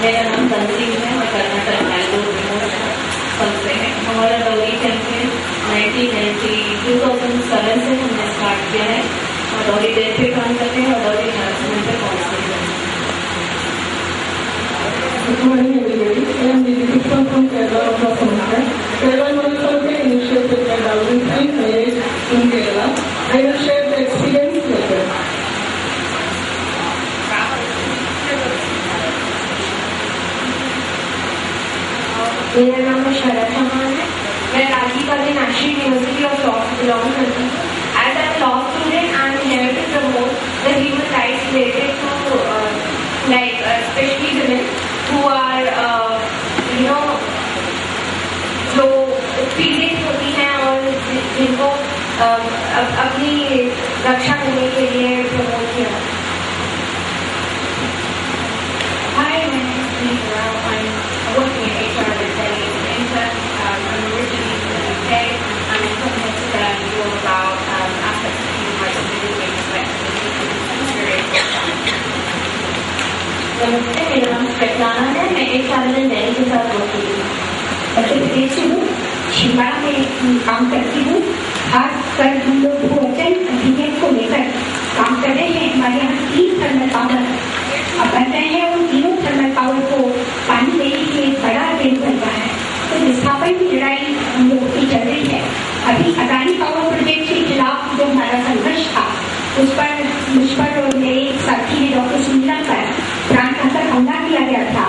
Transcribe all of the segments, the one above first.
मेरा नाम तंजीम है, मैं कर्नाटक बैंगलोर से है। हमारा डॉगी कैंपेन 2007 से हमने स्टार्ट किया है और डॉगी डेट पे काम करते हैं और डॉगी ट्रांसपोर्ट पे काउंसलिंग करते हैं। Good morning everybody. I am Deepika from Kerala of Samasta. Kerala Municipality initiated a dowry-free marriage in Kerala. I will share the experience later. मेरा नाम शरद चौहान है। मैं Rajiv Gandhi national university of law से belong करती हूँ। As a law student I am here to promote the human rights related to like specially women who are जो पीड़ित होती हैं और जिनको अपनी रक्षा करने के लिए प्रमोट किया। Hi, my name is Nina. I'm working in HR with Delhi Inter. I'm originally from the UK and I'm coming to learn more about aspects of human rights and living respect for नमस्ते, मेरा नाम Svetlana है। मैं एक साल में नैनी के साथ होती हूँ। मध्य प्रदेश से हूँ, शिमला में काम करती हूँ। खासकर हम लोग भोजन अधिनियम को लेकर काम कर रहे हैं। हमारे यहाँ 3 थर्मल पावर अब बन रहे हैं। उन तीनों थर्मल पावर को पानी देने के लिए बड़ा रेल बन रहा है। तो विस्थापन की लड़ाई हम लोगों की चल रही है। अभी अदानी पावर प्रोजेक्ट के खिलाफ जो हमारा संघर्ष था उस पर मुझ पर और मेरे साथी ने डॉक्टर सुनीला पर प्राणघातक हमला किया गया था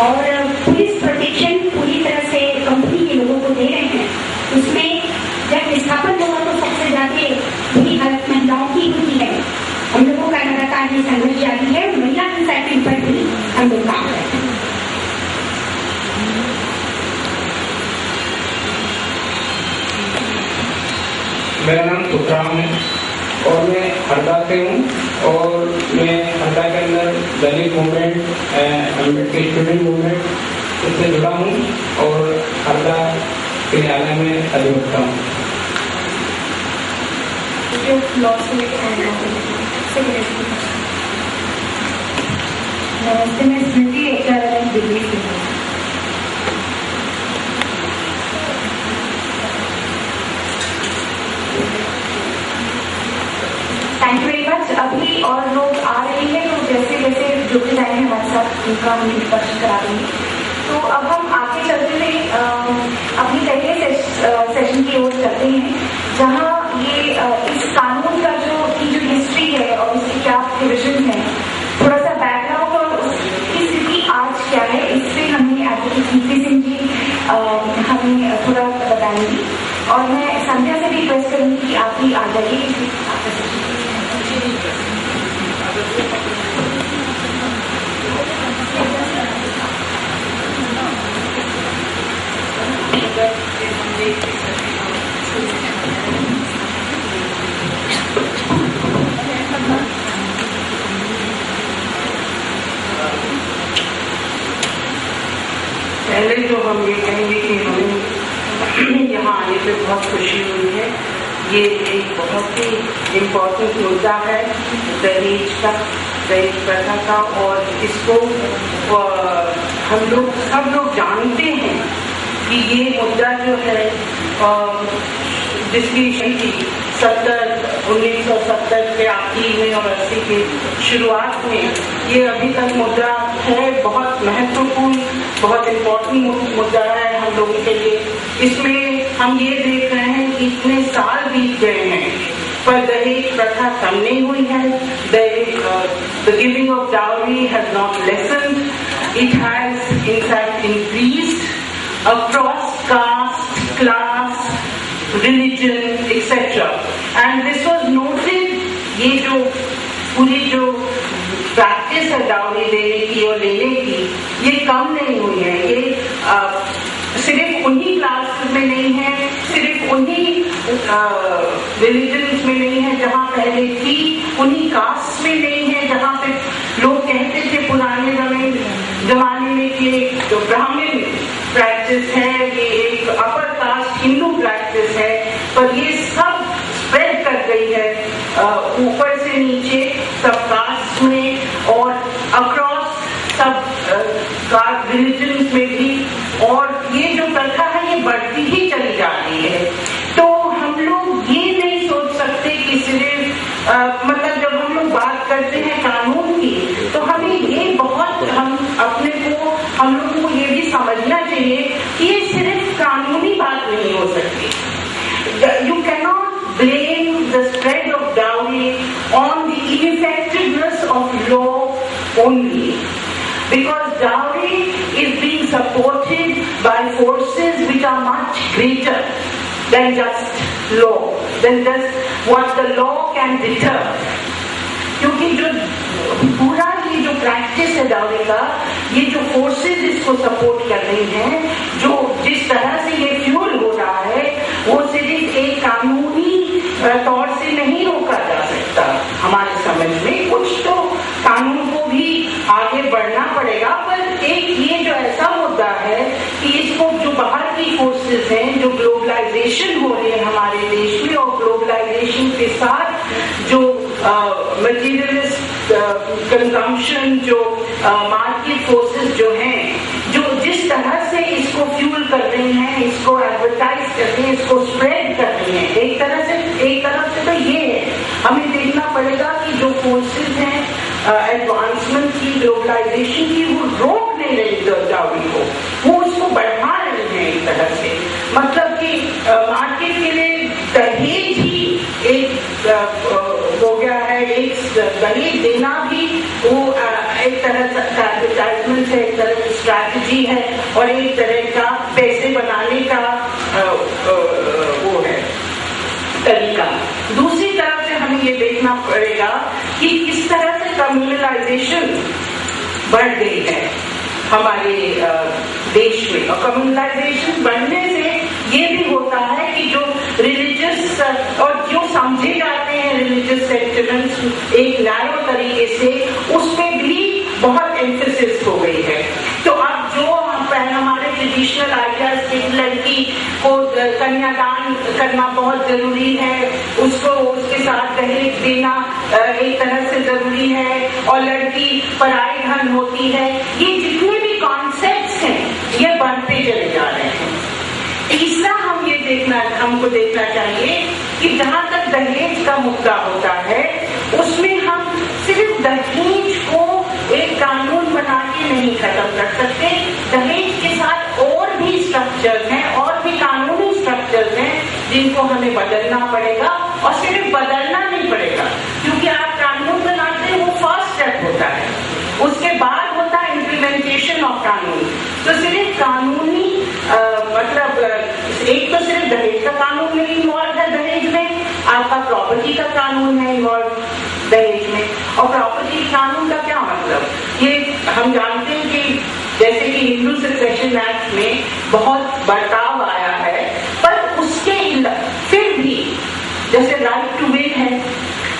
और पुलिस प्रोटेक्शन पूरी तरह से कंपनी के लोगों को दे रहे हैं। उसमें जब विस्थापन होगा तो सबसे ज्यादा बुरी हालत महिलाओं की होती है। हम लोगों का लगातार ये संघर्ष जारी है। महिला इंसाइटमेंट पर भी हम लोग काम करते हैं। मेरा नाम सुखराम है और मैं हरदा से हूँ और मैं हरदा के अंदर दलित मूवमेंट अम्बेडकर स्टूडेंट मूवमेंट उससे जुड़ा हूँ और हरदा के न्यायालय में अधिवक्ता हूँ। नमस्ते, मैं स्मृति HRLM दिल्ली से हूँ। Thank you very much. अभी और लोग आ रहे हैं तो जैसे जैसे जुड़ते जाएंगे हमारे साथ उनका हम इंट्रोडक्शन करा देंगे। तो अब हम आगे चलते हुए अपनी पहले सेशन की ओर चलते हैं जहाँ ये इस कानून का जो हिस्ट्री है और इसकी क्या प्रोविजन है, थोड़ा सा बैकग्राउंड और उसकी स्थिति आज क्या है, इससे हमें एडवोकेट कीर्ति सिंह जी हमें थोड़ा बताएंगी। और मैं संध्या से भी रिक्वेस्ट करूंगी कि आप भी आ जाइए। पहले जो हम ये कहेंगे कि हमें यहाँ आने पे बहुत खुशी हुई है। ये एक बहुत ही इम्पोर्टेंट मुद्दा है दहेज प्रथा का और इसको हम लोग सब लोग जानते हैं कि ये मुद्दा जो है जिसकी 1970 के आखिर में और 80 के शुरुआत में ये अभी तक मुद्दा है। बहुत महत्वपूर्ण, बहुत इम्पोर्टेंट मुद्दा है हम लोगों के लिए। इसमें हम ये देख रहे हैं कि इतने साल बीत गए हैं पर दहेज प्रथा कम नहीं हुई है। The giving of dowry has not lessened. It has in fact increased across caste, class, religion, etc. And this was noted. ये जो पूरी जो प्रैक्टिस है डाउरी देने की और लेने की, ये कम नहीं हुई है। ये सिर्फ उन्हीं क्लासेस में नहीं है, सिर्फ उन्हीं रिलीजन्स में नहीं है जहाँ पहले थी, उन्हीं कास्ट में नहीं है जहाँ पे लोग कहते थे पुराने जमाने में कि जो ब्राह्मण प्रैक्टिस है ये एक अपर कास्ट हिंदू प्रैक्टिस है, पर ये सब स्प्रेड कर गई है ऊपर से नीचे सब कास्ट में और अक्रॉस सब मतलब जब हम लोग बात करते हैं कानून की, तो हमें ये बहुत हम लोगों को ये भी समझना चाहिए कि ये सिर्फ कानूनी बात नहीं हो सकती। You cannot blame the spread of dowry on the इनइफेक्टिवनेस of law only, because dowry is being supported by forces which are much greater than just law, than just what the law can deter. क्योंकि जो पूरा ये जो practice है dowry का, ये जो forces इसको सपोर्ट कर रही हैं, जो जिस तरह से ये फ्यूल हो रहा है, वो सिर्फ एक कानूनी तौर से नहीं रोका जा सकता। हमारे समझ में कुछ तो कानून को भी आगे बढ़ना पड़ेगा, पर एक ये जो ऐसा मुद्दा है कि इसको जो बाहर की फोर्सेस हैं, जो ग्लोबलाइजेशन हो रही है हमारे देश में, और ग्लोबलाइजेशन के साथ जो मटीरियलिस्ट कंजम्पशन, जो मार्केट फोर्सेस जो हैं, जो जिस तरह से इसको फ्यूल कर रही हैं, इसको एडवर्टाइज कर रही हैं, इसको स्प्रेड कर रही हैं, एक तरफ से तो ये है, हमें देखना पड़ेगा कि जो फोर्सेस हैं एडवांसमेंट की, ग्लोबलाइजेशन की, वो रोक नहीं रही डाउरी को, वो उसको बढ़ा रही हैं एक तरह से। मतलब कि मार्केट के लिए दहेज ही एक हो गया है, एक दहेज देना भी वो एक तरह का एडवर्टाइजमेंट है, एक तरह की स्ट्रैटेजी है, और एक तरह का पैसे बनाने का वो है तरीका। दूसरी तरफ से हमें ये देखना पड़ेगा कि किस तरह से कम्युनलाइजेशन बढ़ गई है हमारे देश में, और कम्युनलाइजेशन बढ़ने से ये भी होता है कि जो रिलीजियस और जो समझे जाते हैं रिलीजियस सेंटिमेंट्स एक न्याय तरीके से, उसमें भी बहुत एम्फेसिस हो गई है। तो अब जो हमारे ट्रेडिशनल आइडियाज की लड़की को कन्यादान करना बहुत जरूरी है, उसको उसके साथ दहेज देना एक तरह से जरूरी है, और लड़की पराई धन होती है, ये जितने भी कॉन्सेप्ट्स हैं ये बढ़ते चले जा रहे हैं। तीसरा हमको देखना चाहिए कि जहां तक दहेज का मुद्दा होता है, उसमें हम सिर्फ दहेज को एक कानून बना के नहीं खत्म कर सकते। दहेज के साथ और भी स्ट्रक्चर्स हैं, और भी कानूनी स्ट्रक्चर्स हैं जिनको हमें बदलना पड़ेगा, और सिर्फ बदलना नहीं पड़ेगा, क्योंकि आप कानून बनाते हैं वो फर्स्ट स्टेप होता है, उसके बाद होता है इम्प्लीमेंटेशन ऑफ कानून। तो सिर्फ कानूनी मतलब एक तो सिर्फ दहेज का कानून नहीं इन्वॉल्व है दहेज में, आपका प्रॉपर्टी का कानून है इन्वॉल्व दहेज में। और प्रॉपर्टी कानून का क्या मतलब, ये हम जानते हैं कि जैसे कि हिंदू सक्सेशन एक्ट में बहुत बदलाव आया है, पर उसके फिर भी जैसे राइट टू विल है,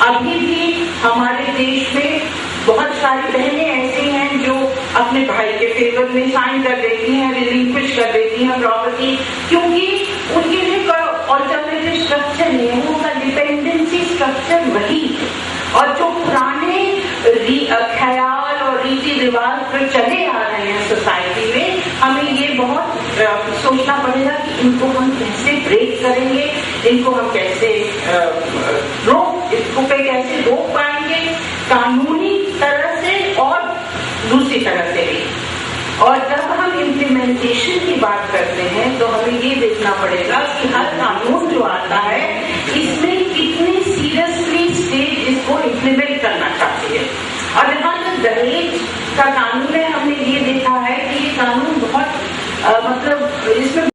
अभी भी हमारे देश में बहुत सारी बहनें ऐसी हैं जो अपने भाई के फेवर में साइन कर देती हैं, रिलिंक्विश कर देती हैं प्रॉपर्टी, क्योंकि उनके लिए कोई ऑल्टरनेटिव स्ट्रक्चर नहीं है, उनका डिपेंडेंसी स्ट्रक्चर वही है। और जो पुराने ख्याल और रीति रिवाज पर चले आ रहे हैं सोसाइटी में, हमें ये बहुत सोचना पड़ेगा कि इनको हम कैसे ब्रेक करेंगे, इनको हम कैसे इसको पे कैसे रोक पाएंगे, कानूनी तरह से और दूसरी तरह से भी। और जब हम इम्प्लीमेंटेशन की बात करते हैं, तो हमें ये देखना पड़ेगा कि हर कानून जो आता है, इसमें कितनी सीरियसली स्टेट इसको इम्प्लीमेंट करना चाहती है। और जहाँ तक दहेज का कानून है, हमने ये देखा है कि ये कानून बहुत मतलब इसमें